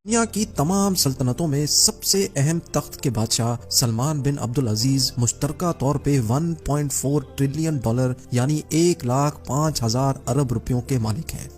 दुनिया की तमाम सल्तनतों में सबसे अहम तख्त के बादशाह सलमान बिन अब्दुल अजीज मुश्तरका तौर पे 1.4 ट्रिलियन डॉलर यानी 1,05,000 अरब रुपयों के मालिक हैं।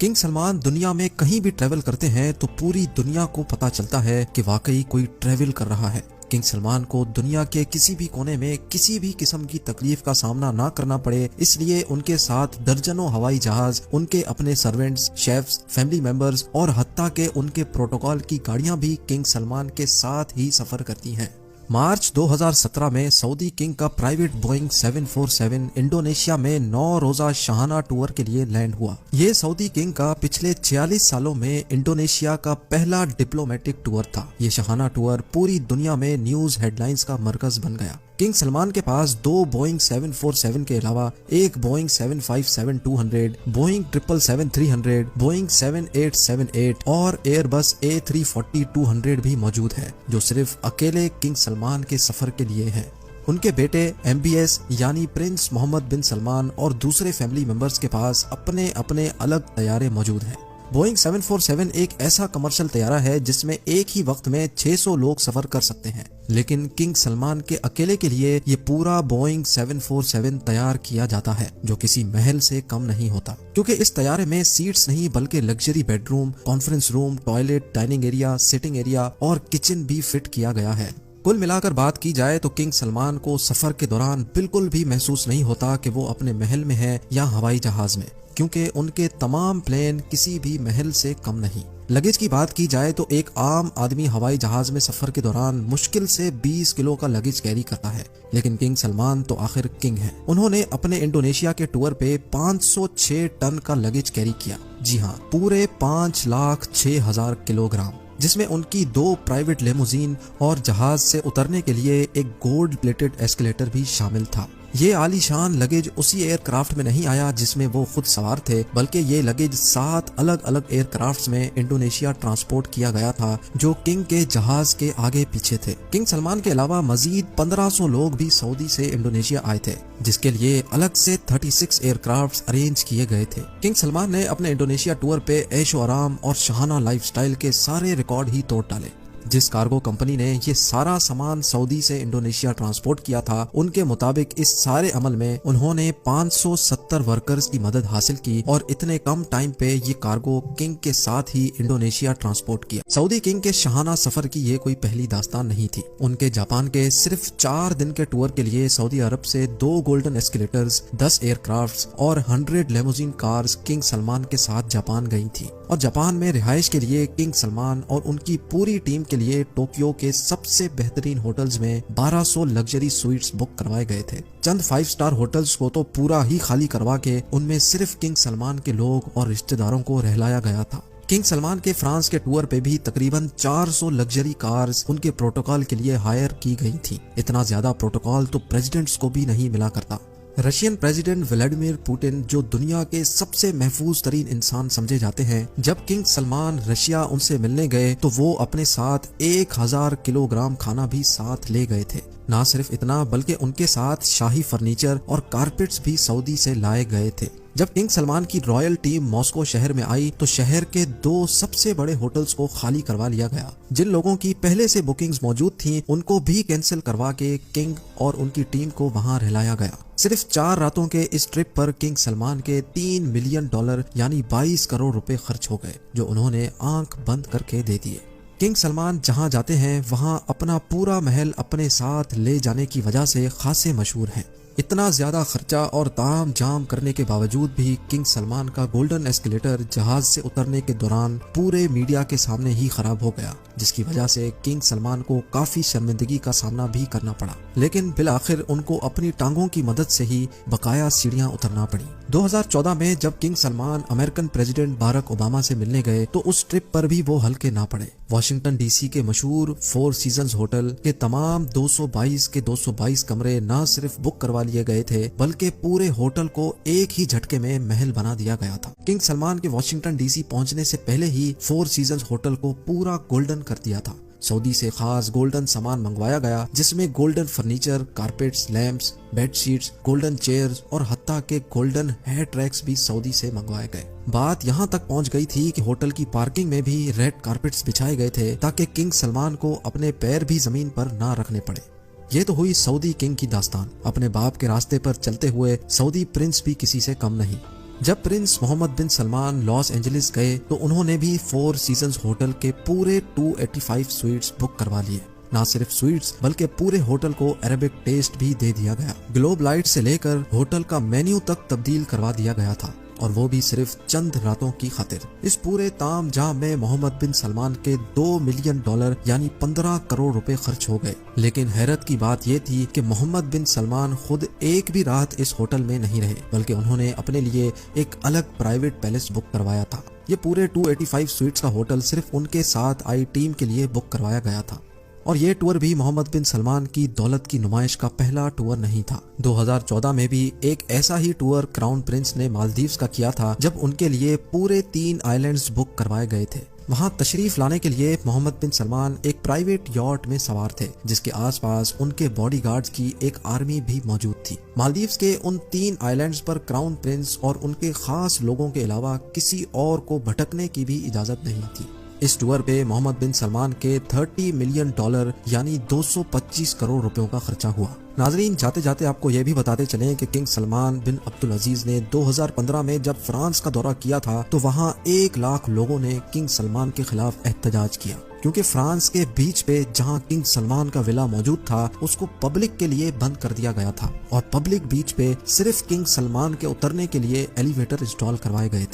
किंग सलमान दुनिया में कहीं भी ट्रैवल करते हैं तो पूरी दुनिया को पता चलता है कि वाकई कोई ट्रैवल कर रहा है। किंग सलमान को दुनिया के किसी भी कोने में किसी भी किस्म की तकलीफ का सामना ना करना पड़े, इसलिए उनके साथ दर्जनों हवाई जहाज, उनके अपने सर्वेंट्स, शेफ्स, फैमिली मेंबर्स और हत्ता के उनके प्रोटोकॉल की गाड़ियां भी किंग सलमान के साथ ही सफर करती हैं। मार्च 2017 में सऊदी किंग का प्राइवेट बोइंग 747 इंडोनेशिया में 9 रोजा शाहाना टूर के लिए लैंड हुआ। ये सऊदी किंग का पिछले 46 सालों में इंडोनेशिया का पहला डिप्लोमेटिक टूर था। ये शाहाना टूर पूरी दुनिया में न्यूज हेडलाइंस का मरकज बन गया। किंग सलमान के पास 2 बोइंग 747 के अलावा एक बोइंग 757-200, बोइंग 777-300, बोइंग 7878 और एयरबस A340-200 भी मौजूद है, जो सिर्फ अकेले किंग सलमान के सफर के लिए है। उनके बेटे MBS यानी प्रिंस मोहम्मद बिन सलमान और दूसरे फैमिली मेंबर्स के पास अपने अपने अलग तैयारे मौजूद हैं। बोइंग 747 एक ऐसा कमर्शियल तैयारा है जिसमें एक ही वक्त में 600 लोग सफर कर सकते हैं, लेकिन किंग सलमान के अकेले के लिए ये पूरा बोइंग 747 तैयार किया जाता है, जो किसी महल से कम नहीं होता, क्योंकि इस तैयारे में सीट्स नहीं बल्कि luxury bedroom, conference room, toilet, dining area, sitting area और किचन भी फिट किया गया है। कुल मिलाकर बात की जाए तो किंग सलमान को सफर के दौरान बिल्कुल भी महसूस नहीं होता कि वो अपने महल में है या हवाई जहाज में, क्योंकि उनके तमाम प्लेन किसी भी महल से कम नहीं। लगेज की बात की जाए तो एक आम आदमी हवाई जहाज में सफर के दौरान मुश्किल से 20 किलो का लगेज कैरी करता है, लेकिन किंग सलमान तो आखिर किंग हैं। उन्होंने अपने इंडोनेशिया के टूर पे 506 टन का लगेज कैरी किया। जी हाँ, पूरे 5,06,000 किलोग्राम, जिसमें उनकी 2 प्राइवेट लेमोजीन और जहाज से उतरने के लिए एक गोल्ड प्लेटेड एस्केलेटर भी शामिल था। ये आलीशान लगेज उसी एयरक्राफ्ट में नहीं आया जिसमें वो खुद सवार थे, बल्कि ये लगेज 7 अलग अलग एयरक्राफ्ट्स में इंडोनेशिया ट्रांसपोर्ट किया गया था, जो किंग के जहाज के आगे पीछे थे। किंग सलमान के अलावा मजीद 1500 लोग भी सऊदी से इंडोनेशिया आए थे, जिसके लिए अलग से 36 एयरक्राफ्ट्स अरेंज किए गए थे। किंग सलमान ने अपने इंडोनेशिया टूर पे ऐशो आराम और शाहाना लाइफस्टाइल के सारे रिकॉर्ड ही तोड़ डाले। जिस कार्गो कंपनी ने ये सारा सामान सऊदी से इंडोनेशिया ट्रांसपोर्ट किया था, उनके मुताबिक इस सारे अमल में उन्होंने 570 वर्कर्स की मदद हासिल की और इतने कम टाइम पे ये कार्गो किंग के साथ ही इंडोनेशिया ट्रांसपोर्ट किया। सऊदी किंग के शाहाना सफर की ये कोई पहली दास्तान नहीं थी। उनके जापान के सिर्फ 4 दिन के टूर के लिए सऊदी अरब से 2 गोल्डन एस्केलेटर्स, 10 एयरक्राफ्ट्स और 100 लेमोजीन कार्स किंग सलमान के साथ जापान गई थी, और जापान में रिहाइश के लिए किंग सलमान और उनकी पूरी टीम के लिए टोक्यो के सबसे बेहतरीन होटल्स में 1200 लग्जरी स्वीट्स बुक करवाए गए थे। चंद 5 स्टार होटल्स को तो पूरा ही खाली करवा के उनमें सिर्फ किंग सलमान के लोग और रिश्तेदारों को रहलाया गया था। किंग सलमान के फ्रांस के टूर पे भी तकरीबन 400 लग्जरी कार्स उनके प्रोटोकॉल के लिए हायर की गई थी। इतना ज्यादा प्रोटोकॉल तो प्रेसिडेंट्स को भी नहीं मिला करता। रशियन प्रेसिडेंट व्लादिमीर पुतिन, जो दुनिया के सबसे महफूज तरीन इंसान समझे जाते हैं, जब किंग सलमान रशिया उनसे मिलने गए तो वो अपने साथ 1000 किलोग्राम खाना भी साथ ले गए थे। ना सिर्फ इतना, बल्कि उनके साथ शाही फर्नीचर और कारपेट्स भी सऊदी से लाए गए थे। जब किंग सलमान की रॉयल टीम मॉस्को शहर में आई तो शहर के 2 सबसे बड़े होटल्स को खाली करवा लिया गया। जिन लोगों की पहले से बुकिंग्स मौजूद थीं, उनको भी कैंसिल करवा के किंग और उनकी टीम को वहां रहलाया गया। सिर्फ 4 रातों के इस ट्रिप पर किंग सलमान के $3 मिलियन यानी 22 करोड़ रुपए खर्च हो गए, जो उन्होंने आंख बंद करके दे दिए। किंग सलमान जहां जाते हैं वहां अपना पूरा महल अपने साथ ले जाने की वजह से खासे मशहूर हैं। इतना ज्यादा खर्चा और ताम झाम करने के बावजूद भी किंग सलमान का गोल्डन एस्केलेटर जहाज से उतरने के दौरान पूरे मीडिया के सामने ही खराब हो गया, जिसकी वजह से किंग सलमान को काफी शर्मिंदगी का सामना भी करना पड़ा। लेकिन बिलाखिर उनको अपनी टांगों की मदद से ही बकाया सीढ़ियां उतरना पड़ी। 2014 में जब king Salman American president Barack Obama से मिलने गए तो उस ट्रिप पर भी वो हल्के ना पड़े। वॉशिंगटन DC के मशहूर 4 सीजन्स होटल के तमाम 222 के 222 कमरे न सिर्फ बुक करवा लिए गए थे, बल्कि पूरे होटल को एक ही झटके में महल बना दिया गया था। किंग सलमान के वॉशिंगटन DC पहुंचने से पहले ही 4 सीजन्स होटल को पूरा गोल्डन कर दिया था। सऊदी से खास गोल्डन सामान मंगवाया गया, जिसमें golden furniture, carpets, lamps, bedsheets, golden chairs और हत्ता के गोल्डन हेयर ट्रैक्स भी सऊदी से मंगवाए गए। बात यहाँ तक पहुँच गई थी कि होटल की पार्किंग में भी रेड कारपेट्स बिछाए गए थे ताकि किंग सलमान को अपने पैर भी जमीन पर ना रखने पड़े। ये तो हुई सऊदी किंग की दास्तान। अपने बाप के रास्ते पर चलते हुए सऊदी प्रिंस भी किसी से कम नहीं। जब प्रिंस मोहम्मद बिन सलमान लॉस एंजलिस गए तो उन्होंने भी 4 सीजन्स होटल के पूरे 285 स्वीट्स बुक करवा लिए। ना सिर्फ स्वीट्स बल्कि पूरे होटल को अरेबिक टेस्ट भी दे दिया गया। ग्लोब लाइट से लेकर होटल का मेन्यू तक तब्दील करवा दिया गया था, और वो भी सिर्फ चंद रातों की खातिर। इस पूरे ताम झाम में मोहम्मद बिन सलमान के $2 मिलियन यानी 15 करोड़ रुपए खर्च हो गए। लेकिन हैरत की बात ये थी कि मोहम्मद बिन सलमान खुद एक भी रात इस होटल में नहीं रहे, बल्कि उन्होंने अपने लिए एक अलग प्राइवेट पैलेस बुक करवाया था। ये पूरे 285 स्वीट्स का होटल सिर्फ उनके साथ आई टीम के लिए बुक करवाया गया था। और ये टूर भी मोहम्मद बिन सलमान की दौलत की नुमाइश का पहला टूर नहीं था। 2014 में भी एक ऐसा ही टूर क्राउन प्रिंस ने मालदीव्स का किया था, जब उनके लिए पूरे 3 आइलैंड्स बुक करवाए गए थे। वहां तशरीफ लाने के लिए मोहम्मद बिन सलमान एक प्राइवेट यॉट में सवार थे, जिसके आसपास उनके बॉडीगार्ड्स की एक आर्मी भी मौजूद थी। मालदीव्स के उन 3 आइलैंड्स पर क्राउन प्रिंस और उनके खास लोगों के अलावा किसी और को भटकने की भी इजाजत नहीं थी। इस टूर पे मोहम्मद बिन सलमान के $30 मिलियन यानी 225 करोड़ रुपयों का खर्चा हुआ। नाजरीन, जाते जाते आपको ये भी बताते चलें कि किंग सलमान बिन अब्दुल अजीज ने 2015 में जब फ्रांस का दौरा किया था तो वहाँ 1 लाख लोगों ने किंग सलमान के खिलाफ एहतजाज किया, क्योंकि फ्रांस के बीच पे जहाँ किंग सलमान का विला मौजूद था उसको पब्लिक के लिए बंद कर दिया गया था, और पब्लिक बीच पे सिर्फ किंग सलमान के उतरने के लिए एलिवेटर इंस्टॉल करवाए गए थे।